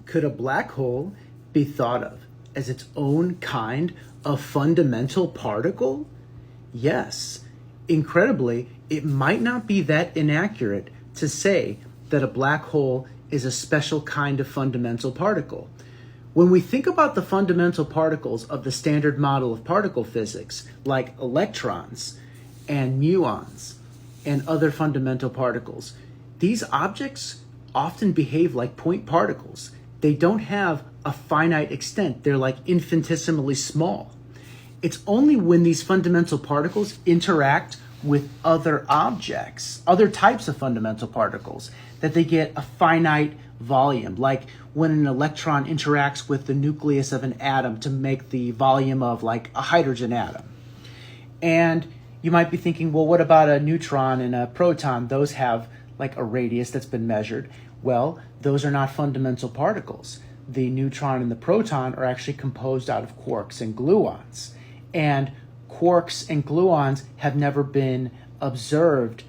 Could a black hole be thought of as its own kind of fundamental particle? Yes. Incredibly, it might not be that inaccurate to say that a black hole is a special kind of fundamental particle. When we think about the fundamental particles of the standard model of particle physics, like electrons and muons and other fundamental particles, these objects often behave like point particles. They don't have a finite extent. They're like infinitesimally small. It's only when these fundamental particles interact with other objects, other types of fundamental particles, that they get a finite volume, like when an electron interacts with the nucleus of an atom to make the volume of like a hydrogen atom. And you might be thinking, well, what about a neutron and a proton? Those have like a radius that's been measured. Well, those are not fundamental particles. The neutron and the proton are actually composed out of quarks and gluons. And quarks and gluons have never been observed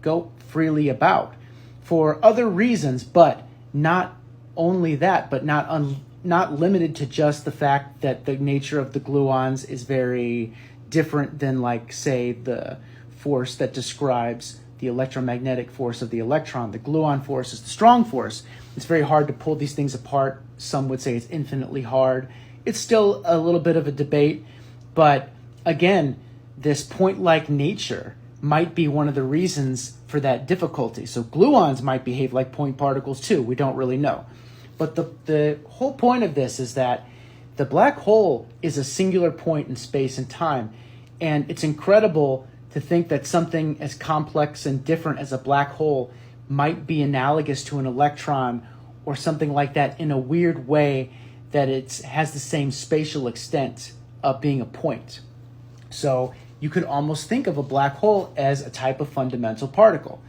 go freely about for other reasons, but not only that, but not limited to just the fact that the nature of the gluons is very different than, like, say, the force that describes the electromagnetic force of the electron. The gluon force is the strong force. It's very hard to pull these things apart. Some would say it's infinitely hard. It's still a little bit of a debate, but again, this point-like nature might be one of the reasons for that difficulty. So gluons might behave like point particles too. We don't really know. But the whole point of this is that the black hole is a singular point in space and time. And it's incredible to think that something as complex and different as a black hole might be analogous to an electron or something like that in a weird way, that it has the same spatial extent of being a point. So you could almost think of a black hole as a type of fundamental particle,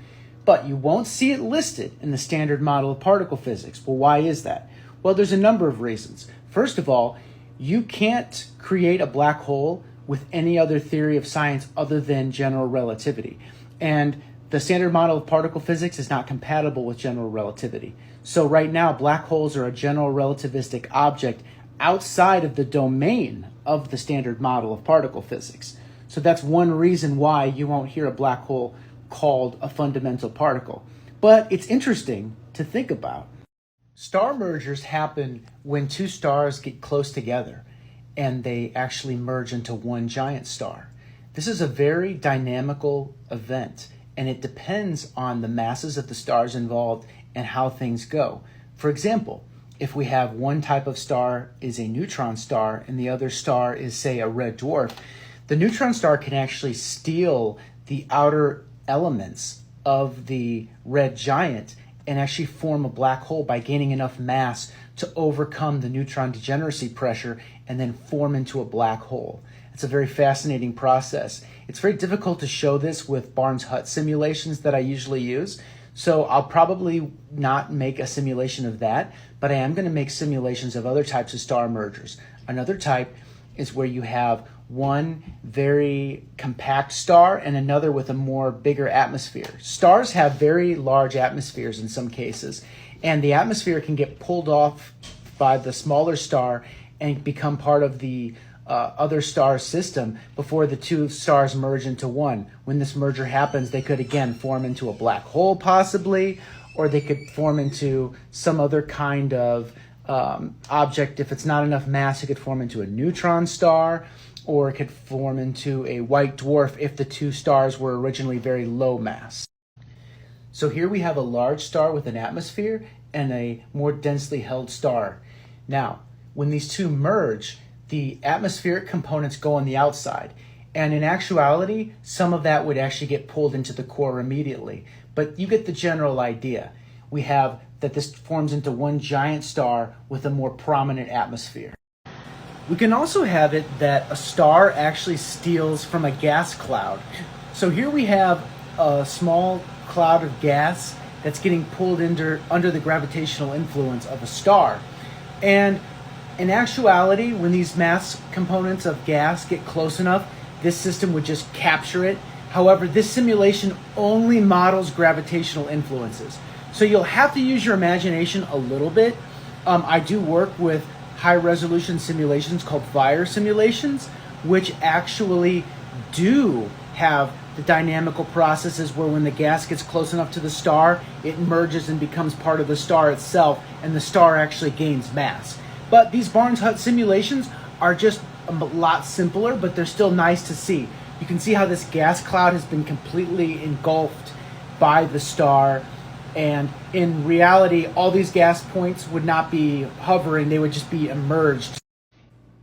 but you won't see it listed in the standard model of particle physics. Well, why is that? Well, there's a number of reasons. First of all, you can't create a black hole with any other theory of science other than general relativity. And the standard model of particle physics is not compatible with general relativity. So right now, black holes are a general relativistic object outside of the domain of the standard model of particle physics. So that's one reason why you won't hear a black hole called a fundamental particle. But it's interesting to think about. Star mergers happen when two stars get close together and they actually merge into one giant star. This is a very dynamical event, and it depends on the masses of the stars involved and how things go. For example, if we have one type of star is a neutron star and the other star is, say, a red dwarf, the neutron star can actually steal the outer elements of the red giant and actually form a black hole by gaining enough mass to overcome the neutron degeneracy pressure and then form into a black hole. It's a very fascinating process. It's very difficult to show this with Barnes-Hut simulations that I usually use, so I'll probably not make a simulation of that, but I am going to make simulations of other types of star mergers. Another type is where you have one very compact star and another with a more bigger atmosphere. Stars have very large atmospheres in some cases, and the atmosphere can get pulled off by the smaller star and become part of the other star system before the two stars merge into one. When this merger happens, they could again form into a black hole possibly, or they could form into some other kind of object. If it's not enough mass, it could form into a neutron star, or it could form into a white dwarf if the two stars were originally very low mass. So here we have a large star with an atmosphere and a more densely held star. Now, when these two merge, the atmospheric components go on the outside. And in actuality, some of that would actually get pulled into the core immediately. But you get the general idea. We have that this forms into one giant star with a more prominent atmosphere. We can also have it that a star actually steals from a gas cloud. So here we have a small cloud of gas that's getting pulled under the gravitational influence of a star. And in actuality, when these mass components of gas get close enough, this system would just capture it. However, this simulation only models gravitational influences. So you'll have to use your imagination a little bit. I do work with high resolution simulations called fire simulations, which actually do have the dynamical processes where when the gas gets close enough to the star, it merges and becomes part of the star itself, and the star actually gains mass. But these Barnes Hut simulations are just a lot simpler, but they're still nice to see. You can see how this gas cloud has been completely engulfed by the star, and in reality, all these gas points would not be hovering, they would just be emerged.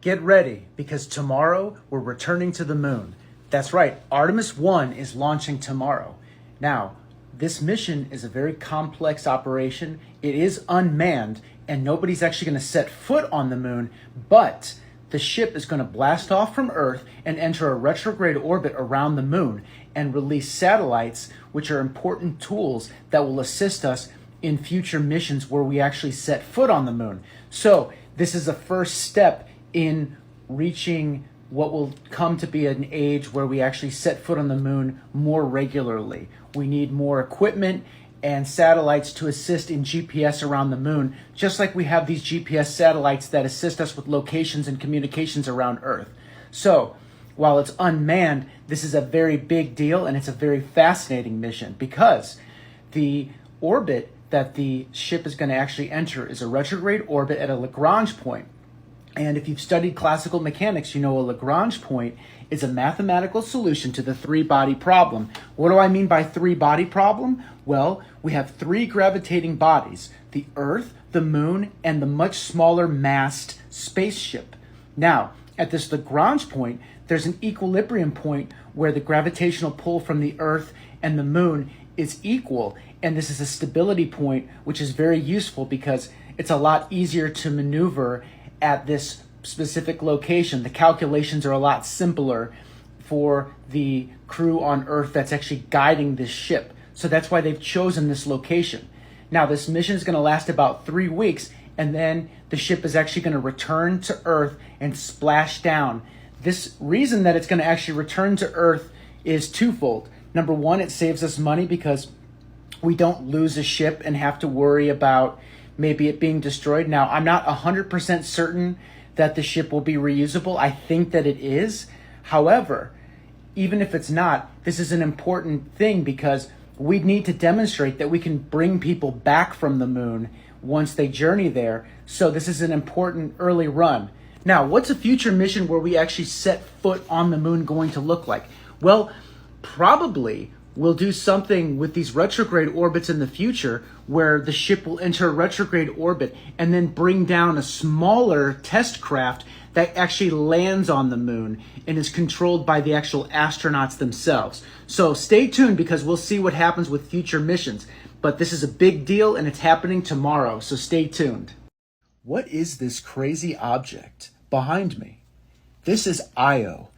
Get ready, because tomorrow we're returning to the moon. That's right, Artemis 1 is launching tomorrow. Now, this mission is a very complex operation. It is unmanned, and nobody's actually going to set foot on the moon, but the ship is going to blast off from Earth and enter a retrograde orbit around the moon and release satellites, which are important tools that will assist us in future missions where we actually set foot on the moon. So this is a first step in reaching what will come to be an age where we actually set foot on the moon more regularly. We need more equipment and satellites to assist in GPS around the moon, just like we have these GPS satellites that assist us with locations and communications around Earth. So, while it's unmanned, this is a very big deal, and it's a very fascinating mission because the orbit that the ship is going to actually enter is a retrograde orbit at a Lagrange point. And if you've studied classical mechanics, you know a Lagrange point is a mathematical solution to the three-body problem. What do I mean by three-body problem? Well, we have three gravitating bodies, the Earth, the Moon, and the much smaller massed spaceship. Now, at this Lagrange point, there's an equilibrium point where the gravitational pull from the Earth and the Moon is equal, and this is a stability point, which is very useful because it's a lot easier to maneuver at this specific location. The calculations are a lot simpler for the crew on Earth that's actually guiding this ship. So that's why they've chosen this location. Now, this mission is going to last about 3 weeks, and then the ship is actually going to return to Earth and splash down. This reason that it's going to actually return to Earth is twofold. Number one, it saves us money because we don't lose a ship and have to worry about maybe it being destroyed. Now, I'm not 100% certain that the ship will be reusable. I think that it is. However, even if it's not, this is an important thing because we need to demonstrate that we can bring people back from the moon once they journey there. So this is an important early run. Now, what's a future mission where we actually set foot on the moon going to look like? Well, probably we'll do something with these retrograde orbits in the future where the ship will enter a retrograde orbit and then bring down a smaller test craft that actually lands on the moon and is controlled by the actual astronauts themselves. So stay tuned because we'll see what happens with future missions. But this is a big deal and it's happening tomorrow, so stay tuned. What is this crazy object behind me? This is Io.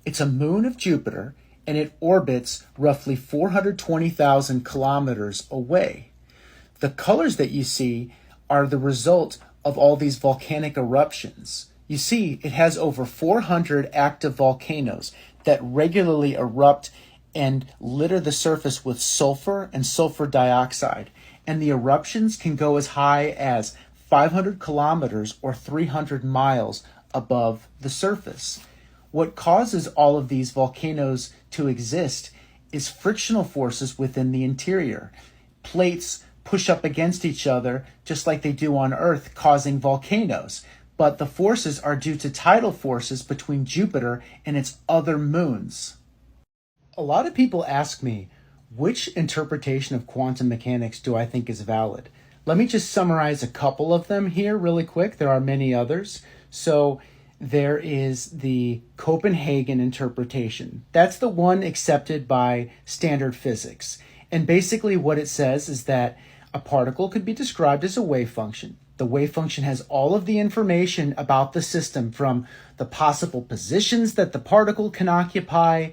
It's a moon of Jupiter, and it orbits roughly 420,000 kilometers away. The colors that you see are the result of all these volcanic eruptions. You see, it has over 400 active volcanoes that regularly erupt and litter the surface with sulfur and sulfur dioxide. And the eruptions can go as high as 500 kilometers or 300 miles above the surface. What causes all of these volcanoes to exist is frictional forces within the interior. Plates push up against each other just like they do on Earth, causing volcanoes. But the forces are due to tidal forces between Jupiter and its other moons. A lot of people ask me, which interpretation of quantum mechanics do I think is valid? Let me just summarize a couple of them here really quick. There are many others. So there is the Copenhagen interpretation. That's the one accepted by standard physics. And basically what it says is that a particle could be described as a wave function. The wave function has all of the information about the system, from the possible positions that the particle can occupy,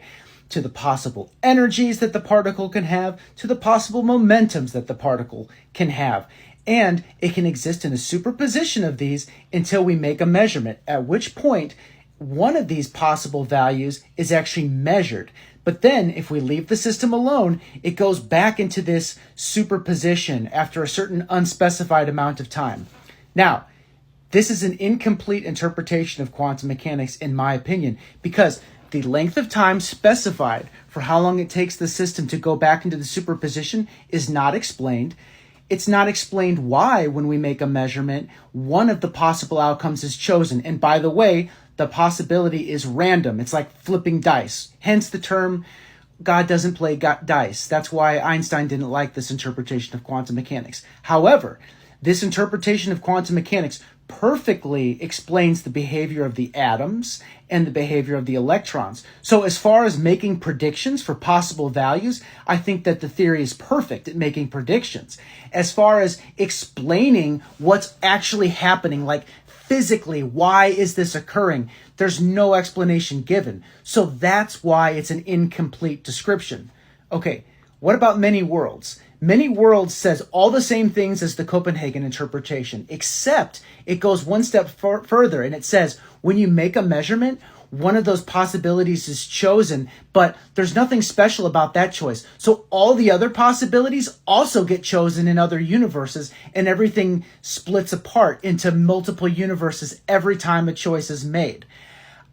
to the possible energies that the particle can have, to the possible momentums that the particle can have. And it can exist in a superposition of these until we make a measurement, at which point one of these possible values is actually measured. But then if we leave the system alone, it goes back into this superposition after a certain unspecified amount of time. Now, this is an incomplete interpretation of quantum mechanics, in my opinion, because the length of time specified for how long it takes the system to go back into the superposition is not explained. It's not explained why, when we make a measurement, one of the possible outcomes is chosen. And by the way, the possibility is random. It's like flipping dice. Hence the term, God doesn't play dice. That's why Einstein didn't like this interpretation of quantum mechanics. However, this interpretation of quantum mechanics perfectly explains the behavior of the atoms and the behavior of the electrons. So as far as making predictions for possible values, I think that the theory is perfect at making predictions. As far as explaining what's actually happening, like physically, why is this occurring? There's no explanation given. So that's why it's an incomplete description. Okay, what about many worlds? Many worlds says all the same things as the Copenhagen interpretation, except it goes one step further, and it says when you make a measurement, one of those possibilities is chosen, but there's nothing special about that choice. So all the other possibilities also get chosen in other universes, and everything splits apart into multiple universes every time a choice is made.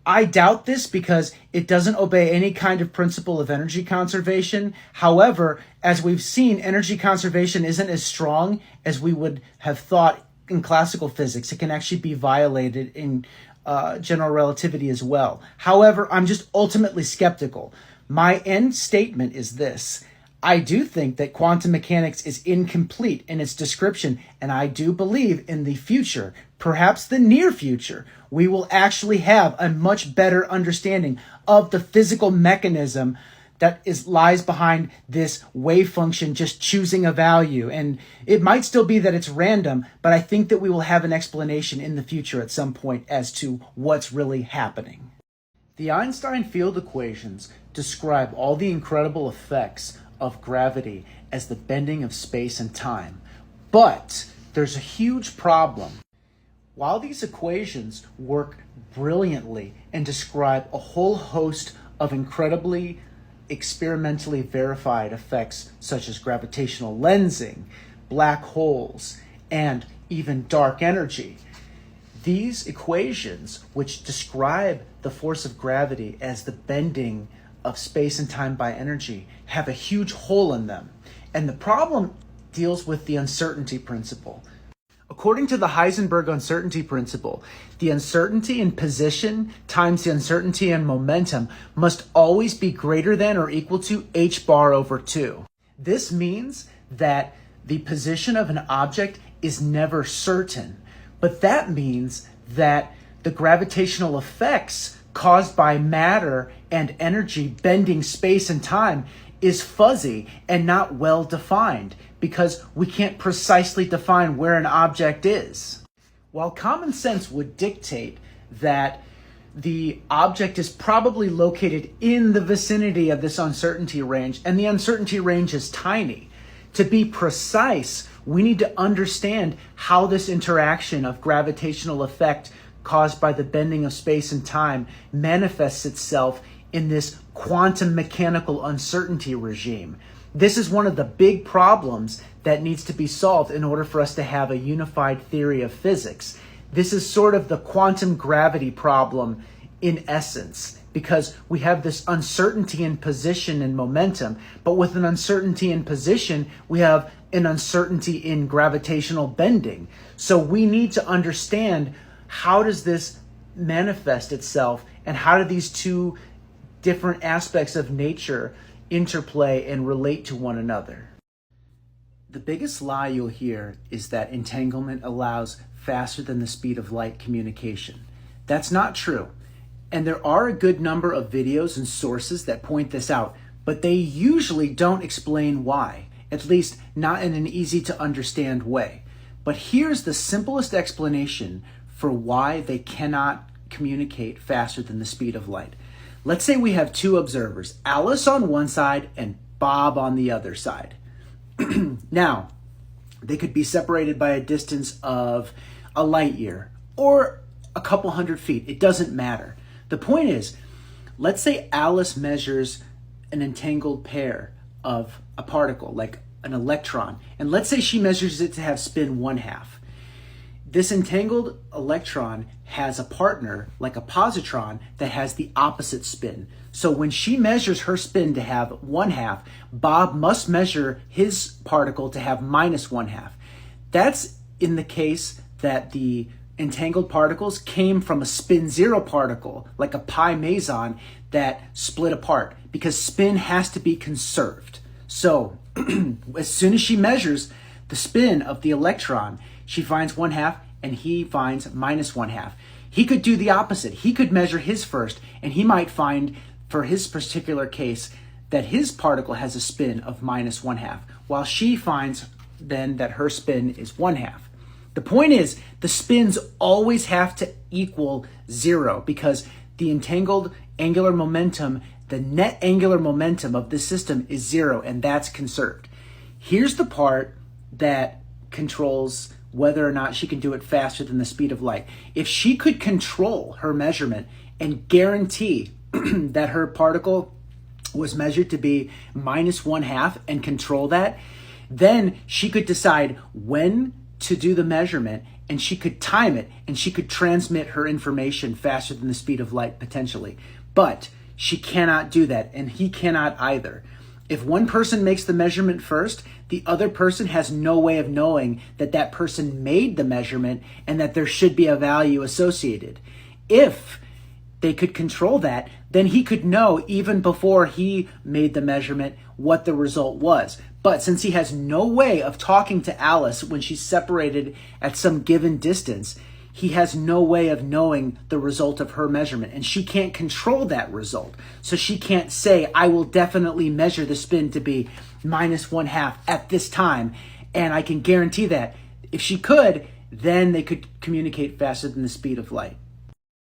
I doubt this because it doesn't obey any kind of principle of energy conservation. However, as we've seen, energy conservation isn't as strong as we would have thought in classical physics. It can actually be violated in general relativity as well. However, I'm just ultimately skeptical. My end statement is this. I do think that quantum mechanics is incomplete in its description, and I do believe in the future, perhaps the near future, we will actually have a much better understanding of the physical mechanism that lies behind this wave function just choosing a value. And it might still be that it's random, but I think that we will have an explanation in the future at some point as to what's really happening. The Einstein field equations describe all the incredible effects of gravity as the bending of space and time. But there's a huge problem. While these equations work brilliantly and describe a whole host of incredibly experimentally verified effects such as gravitational lensing, black holes, and even dark energy, these equations, which describe the force of gravity as the bending of space and time by energy, have a huge hole in them. And the problem deals with the uncertainty principle. According to the Heisenberg uncertainty principle, the uncertainty in position times the uncertainty in momentum must always be greater than or equal to h bar over 2. This means that the position of an object is never certain, but that means that the gravitational effects caused by matter and energy bending space and time is fuzzy and not well defined because we can't precisely define where an object is. While common sense would dictate that the object is probably located in the vicinity of this uncertainty range, and the uncertainty range is tiny, to be precise, we need to understand how this interaction of gravitational effect caused by the bending of space and time manifests itself in this quantum mechanical uncertainty regime. This is one of the big problems that needs to be solved in order for us to have a unified theory of physics. This is sort of the quantum gravity problem in essence, because we have this uncertainty in position and momentum, but with an uncertainty in position, we have an uncertainty in gravitational bending. So we need to understand, how does this manifest itself, and how do these two different aspects of nature interplay and relate to one another? The biggest lie you'll hear is that entanglement allows faster than the speed of light communication. That's not true. And there are a good number of videos and sources that point this out, but they usually don't explain why, at least not in an easy to understand way. But here's the simplest explanation for why they cannot communicate faster than the speed of light. Let's say we have two observers, Alice on one side and Bob on the other side. Now, they could be separated by a distance of a light year or a couple hundred feet. It doesn't matter. The point is, let's say Alice measures an entangled pair of a particle, like an electron, and let's say she measures it to have spin 1/2. This entangled electron has a partner, like a positron, that has the opposite spin. So when she measures her spin to have 1/2, Bob must measure his particle to have -1/2. That's in the case that the entangled particles came from a spin 0 particle, like a pi meson, that split apart, because spin has to be conserved. So as soon as she measures the spin of the electron, she finds 1/2 and he finds -1/2. He could do the opposite. He could measure his first, and he might find, for his particular case, that his particle has a spin of -1/2, while she finds then that her spin is 1/2. The point is, the spins always have to equal 0, because the entangled angular momentum, the net angular momentum of the system, is 0, and that's conserved. Here's the part that controls whether or not she can do it faster than the speed of light. If she could control her measurement and guarantee that her particle was measured to be -1/2 and control that, then she could decide when to do the measurement, and she could time it, and she could transmit her information faster than the speed of light potentially. But she cannot do that, and he cannot either. If one person makes the measurement first, the other person has no way of knowing that that person made the measurement and that there should be a value associated. If they could control that, then he could know even before he made the measurement what the result was. But since he has no way of talking to Alice when she's separated at some given distance, he has no way of knowing the result of her measurement, and she can't control that result. So she can't say, I will definitely measure the spin to be -1/2 at this time, and I can guarantee that. If she could, then they could communicate faster than the speed of light.